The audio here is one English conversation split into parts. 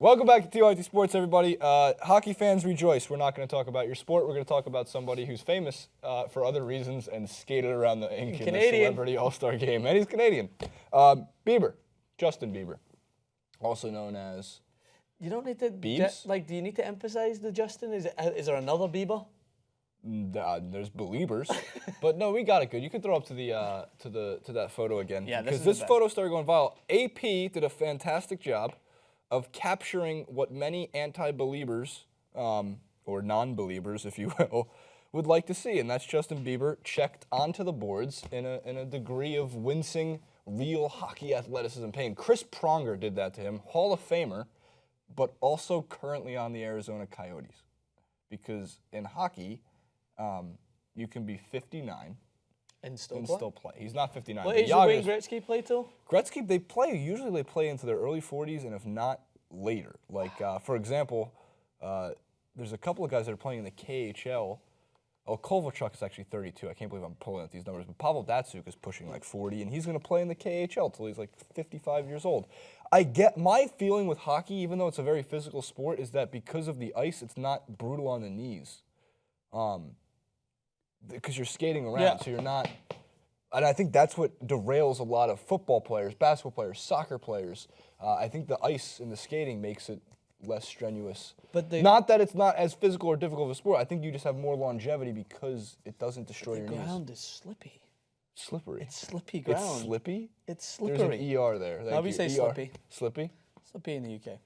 Welcome back to TYT Sports, everybody. Hockey fans rejoice. We're not going to talk about your sport. We're going to talk about somebody who's famous for other reasons and skated around the ink in the Celebrity All-Star Game. And he's Canadian. Bieber, Justin Bieber, also known as You don't need to, Biebs? do you need to emphasize the Justin? Is there another Bieber? There's Biebers, but no, we got it good. You can throw up to the to that photo again. Yeah, because this photo started going viral. AP did a fantastic job of capturing what many anti-Beliebers, or non-Beliebers, if you will, would like to see, and that's Justin Bieber checked onto the boards in a degree of wincing, real hockey athleticism pain. Chris Pronger did that to him, Hall of Famer, but also currently on the Arizona Coyotes, because in hockey, you can be 59 And still play? He's not 59. What age did Wayne Gretzky play till? Gretzky, usually they play into their early 40s, and if not, later. Like, for example, there's a couple of guys that are playing in the KHL. Oh, Kovalchuk is actually 32. I can't believe I'm pulling out these numbers. But Pavel Datsyuk is pushing like 40, and he's going to play in the KHL till he's like 55 years old. I get my feeling with hockey, even though it's a very physical sport, is that because of the ice, it's not brutal on the knees. Because you're skating around, so you're not. And I think that's what derails a lot of football players, basketball players, soccer players. I think the ice and the skating makes it less strenuous. But not that it's not as physical or difficult of a sport. I think you just have more longevity because it doesn't destroy your knees. The ground is slippy. Slippery. It's slippy ground. It's slippy? It's slippery. There's an ER there. No, we say slippy. Slippy? Slippy in the UK.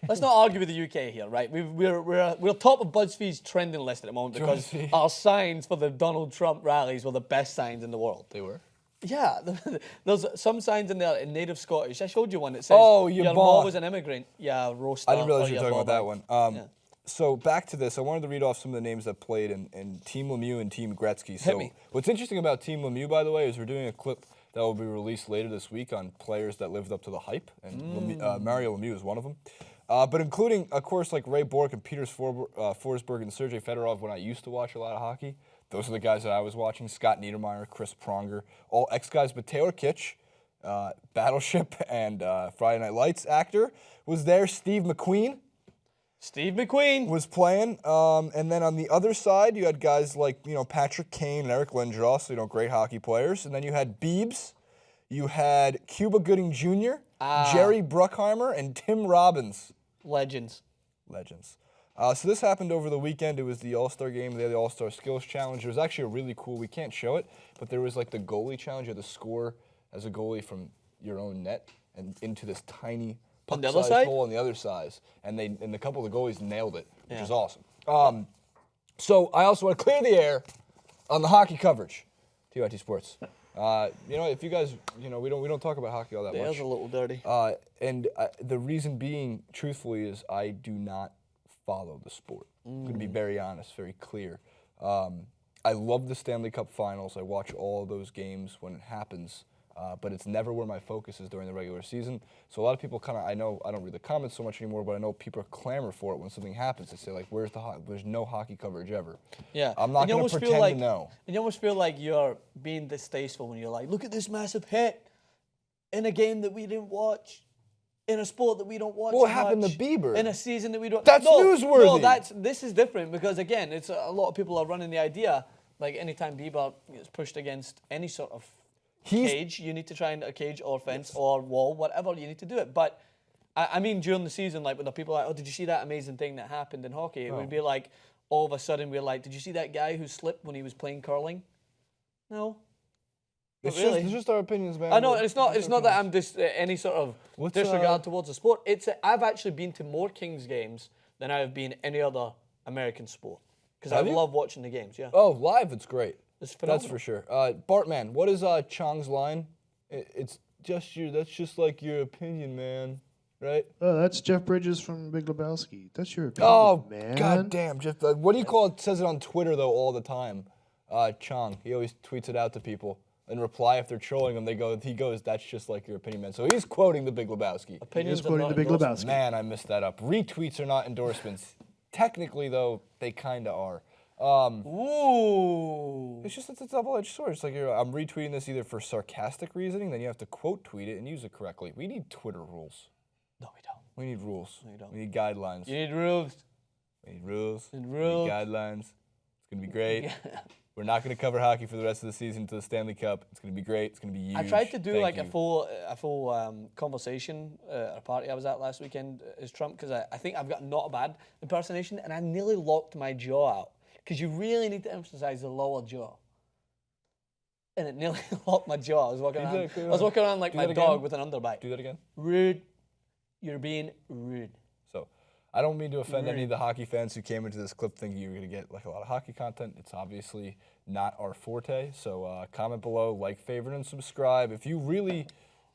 Let's not argue with the UK here, right? We're top of BuzzFeed's trending list at the moment because our signs for the Donald Trump rallies were the best signs in the world. They were? Yeah, there's some signs in there in native Scottish. I showed you one that says, your mom was an immigrant. Yeah, roaster. I didn't realize you were talking about that one. Yeah. So back to this, I wanted to read off some of the names that played in Team Lemieux and Team Gretzky. So Hit me. What's interesting about Team Lemieux, by the way, is we're doing a clip that will be released later this week on players that lived up to the hype, and Mario Lemieux is one of them. But including, of course, like Ray Bourque and Peters Forsberg and Sergei Fedorov, when I used to watch a lot of hockey. Those are the guys that I was watching. Scott Niedermayer, Chris Pronger, all ex-guys. But Taylor Kitsch, Battleship and Friday Night Lights actor, was there. Steve McQueen was playing. And then on the other side, you had guys like, Patrick Kane and Eric Lindros, great hockey players. And then you had Biebs. You had Cuba Gooding Jr., Jerry Bruckheimer, and Tim Robbins. Legends. So this happened over the weekend. It was the All-Star Game. They had the All-Star Skills Challenge. It was actually a really cool, we can't show it, but there was like the goalie challenge. You had to score as a goalie from your own net and into this tiny puck-sized hole on the other side. And a couple of the goalies nailed it, which is awesome. So I also want to clear the air on the hockey coverage, TYT Sports. If you guys, we don't talk about hockey all that much. There's a little dirty. And the reason being, truthfully, is I do not follow the sport. I'm going to be very honest, very clear. I love the Stanley Cup Finals. I watch all of those games when it happens, but it's never where my focus is during the regular season. So a lot of people I know, I don't read the comments so much anymore, but I know people clamor for it when something happens. They say, like, there's no hockey coverage ever. Yeah. I'm not going to pretend to know. And you almost feel like you're being distasteful when you're like, look at this massive hit in a game that we didn't watch. In a sport that we don't watch. What happened to Bieber? In a season that we don't. That's newsworthy. No, this is different because again, it's a lot of people are running the idea like anytime Bieber gets pushed against any sort of cage, you need to try and a cage or fence or wall, whatever, you need to do it. But I mean, during the season, like when the people are like, oh, did you see that amazing thing that happened in hockey? It would be like all of a sudden we're like, did you see that guy who slipped when he was playing curling? No. It's just our opinions, man. I know it's not that I'm any sort of disregard towards the sport. I've actually been to more Kings games than I have been any other American sport because I love watching the games. Yeah. Oh, live, it's great. It's phenomenal. That's for sure. Bartman, what is Chong's line? It's just that's just like your opinion, man. Right? Oh, that's Jeff Bridges from Big Lebowski. That's your opinion, man. God damn, Jeff. What do you call it? Says it on Twitter though all the time. Chong. He always tweets it out to people. In reply, if they're trolling him, he goes, that's just like your opinion, man. So he's quoting the Big Lebowski. He's quoting the Big Lebowski. Man, I messed that up. Retweets are not endorsements. Technically, though, they kind of are. Ooh. It's a double-edged sword. It's like I'm retweeting this either for sarcastic reasoning, then you have to quote tweet it and use it correctly. We need Twitter rules. No, we don't. We need rules. No, you don't. We need guidelines. You need rules. We need rules. And We rules. need guidelines. It's going to be great. We're not going to cover hockey for the rest of the season to the Stanley Cup. It's going to be great. It's going to be huge. I tried to do Thank like you. a full conversation at a party I was at last weekend as Trump, because I think I've got not a bad impersonation, and I nearly locked my jaw out, because you really need to emphasize the lower jaw. And it nearly locked my jaw. I was walking around like my dog with an underbite. Do that again. Rude. You're being rude. So, I don't mean to offend any of the hockey fans who came into this clip thinking you were going to get like a lot of hockey content. It's obviously not our forte. So comment below, like, favorite, and subscribe. If you really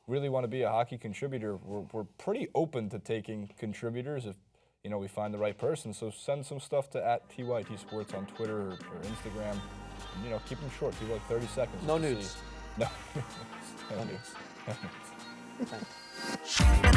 want to be a hockey contributor, we're pretty open to taking contributors if we find the right person. So send some stuff to @TYT Sports on Twitter or Instagram. And, keep them short. Keep like 30 seconds. No nudes. No. No nudes. Thanks.